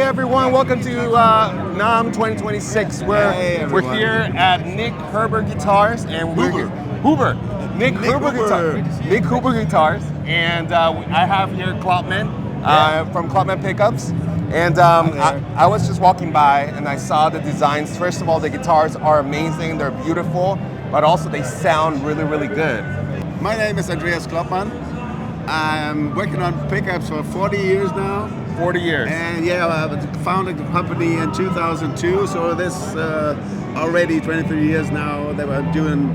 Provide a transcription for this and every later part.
everyone, welcome to Namm 2026. We're here at Nick Huber Guitars and Nick Huber Guitars, and I have here Kloppmann from Kloppmann Pickups. And I was just walking by and I saw the designs. First of all, the guitars are amazing, they're beautiful, but also they sound really, really good. My name is Andreas Kloppmann. I'm working on pickups for 40 years now. 40 years. And yeah, I founded the company in 2002, so this already 23 years now that we're doing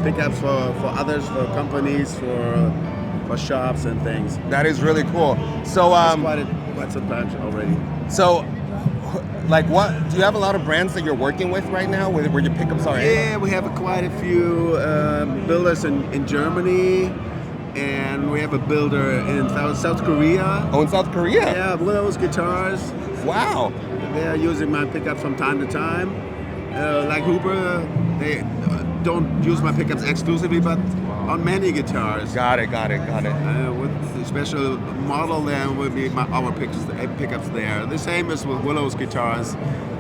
pickups for others, for companies, for shops and things. That is really cool. So quite some time already. So, like, what do you have a lot of brands that you're working with right now, where your pickups are? Yeah, we have quite a few builders in Germany. And we have a builder in South Korea. Oh, in South Korea? Yeah, Willow's Guitars. Wow. They are using my pickups from time to time. Like Huber, they don't use my pickups exclusively, but on many guitars. Got it. With the special model, there will be our pickups there. The same as with Willow's Guitars.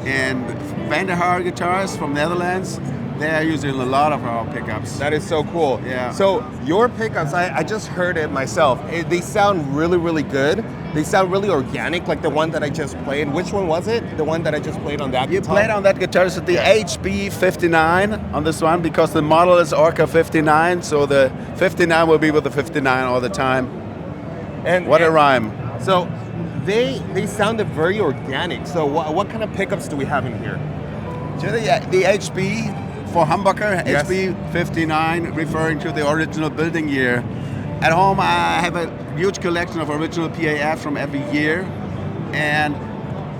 And Vanderhaar Guitars from Netherlands, they are using a lot of our pickups. That is so cool. Yeah. So your pickups, I just heard it myself. They sound really, really good. They sound really organic, like the one that I just played. Which one was it? The one that I just played on that guitar? You played on that guitar. It's the HB 59 on this one because the model is Orca 59. So the 59 will be with the 59 all the time. And what a rhyme. So they sounded very organic. So what kind of pickups do we have in here? The HB for Hamburger, yes. HB 59, referring to the original building year. At home, I have a huge collection of original PAFs from every year. And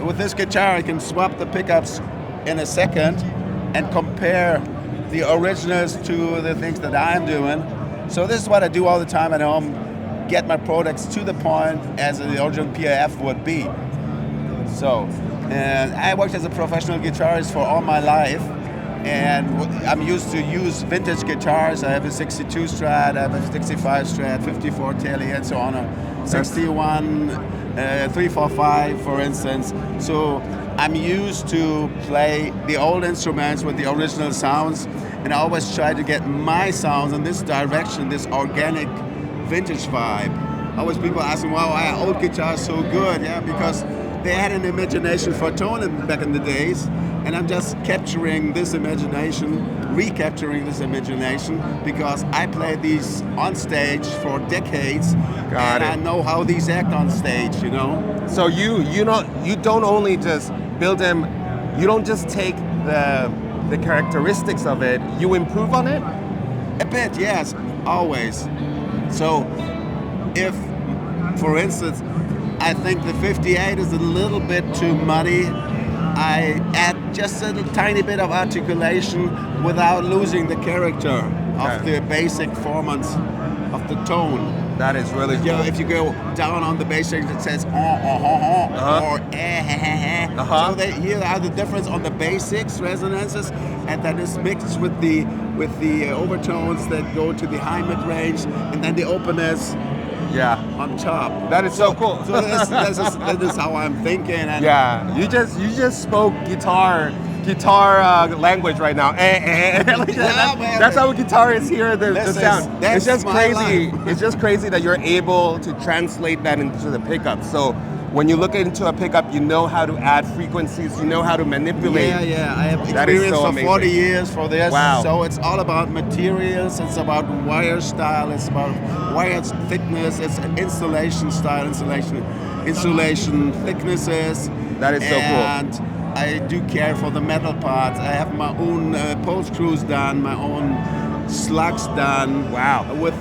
with this guitar, I can swap the pickups in a second and compare the originals to the things that I'm doing. So this is what I do all the time at home, get my products to the point as the original PAF would be. So, and I worked as a professional guitarist for all my life. And I'm used to use vintage guitars. I have a 62 Strat, I have a 65 Strat, 54 Tele, and so on. A 61, 345, for instance. So I'm used to play the old instruments with the original sounds, and I always try to get my sounds in this direction, this organic vintage vibe. Always people asking, wow, why are old guitars so good? Yeah, because they had an imagination for tone back in the days. And I'm just capturing this imagination, recapturing this imagination, because I played these on stage for decades. I know how these act on stage, you know. So you don't only just build them, you don't just take the characteristics of it, you improve on it? A bit, yes, always. So if, for instance, I think the 58 is a little bit too muddy, I add just a tiny bit of articulation without losing the character of the basic performance of the tone. That is really cool. If you go down on the bass strings, it says or So here are the difference on the basics resonances, and that is mixed with the overtones that go to the high mid range, and then the openness. Yeah, on top. That is so cool. So that is how I'm thinking. And yeah, you just spoke guitar language right now. That's how guitar is here. The sound. It's just crazy. It's just crazy that you're able to translate that into the pickup. So when you look into a pickup, you know how to add frequencies. You know how to manipulate. Yeah. I have experience for 40 years for this. Wow. So it's all about materials. It's about wire style. It's about wire thickness. It's installation style, insulation thicknesses. That is so cool. And I do care for the metal parts. I have my own pole screws done, my own slugs done. Wow. With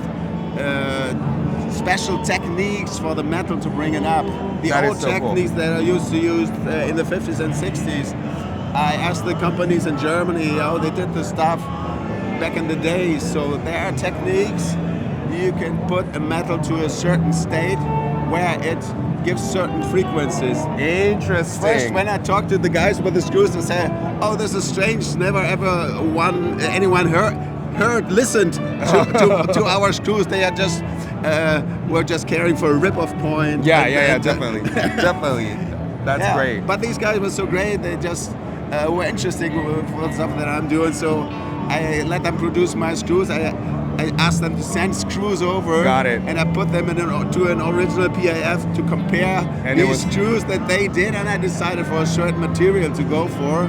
special techniques for the metal to bring it up. The old techniques that I used to use in the 50s and 60s. I asked the companies in Germany how they did the stuff back in the days. So there are techniques. You can put a metal to a certain state where it gives certain frequencies. Interesting. First, when I talked to the guys with the screws, they said, "Oh, this is strange. Never ever anyone listened to our screws. They are were just caring for a rip-off point." Yeah, definitely. That's great. But these guys were so great. They just were interesting with stuff that I'm doing. So I let them produce my screws. I asked them to send screws over. Got it. And I put them to an original PAF to compare these screws that they did, and I decided for a certain material to go for,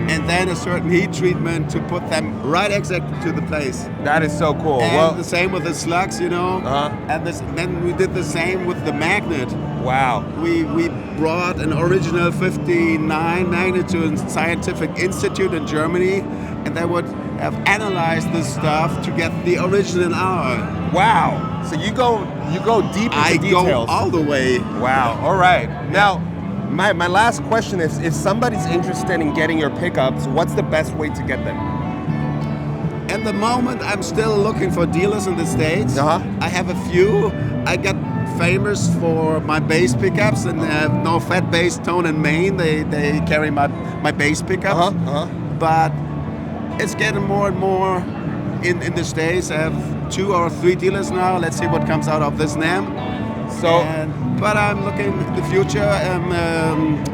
and then a certain heat treatment to put them right exactly to the place. That is so cool. And the same with the slugs, you know. And then we did the same with the magnet. Wow. We brought an original 59 magnet to a scientific institute in Germany, and they would have analyzed this stuff to get the original hour. Wow. So you go deep into details. I go all the way. Wow. All right. Now, my last question is, if somebody's interested in getting your pickups, what's the best way to get them? At the moment, I'm still looking for dealers in the States. I have a few. I got famous for my bass pickups, and no fat bass tone and main. They carry my bass pickups. But it's getting more and more in the States. I have 2 or 3 dealers now. Let's see what comes out of this Namm. But I'm looking in the future.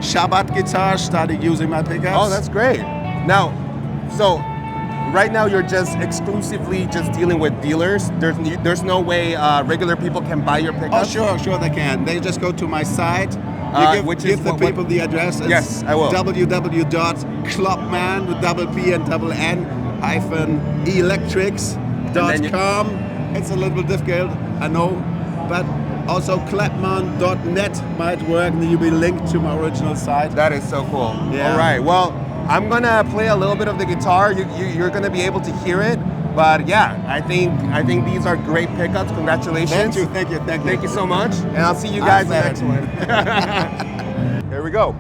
Shabbat guitar started using my pickups. Oh, that's great. Now, so right now you're just exclusively just dealing with dealers. There's no way regular people can buy your pickups. Oh, sure they can. They just go to my site. Give the people the address. It's yes, I will. www.kloppmann with double P and double N -electrics.com. It's a little difficult, I know, but also Kloppmann.net might work, and you'll be linked to my original site. That is so cool. Yeah. All right. Well, I'm gonna play a little bit of the guitar. You're gonna be able to hear it. But yeah, I think these are great pickups. Congratulations. Thank you. Thank you so much. And I'll see you guys in the next one. Here we go.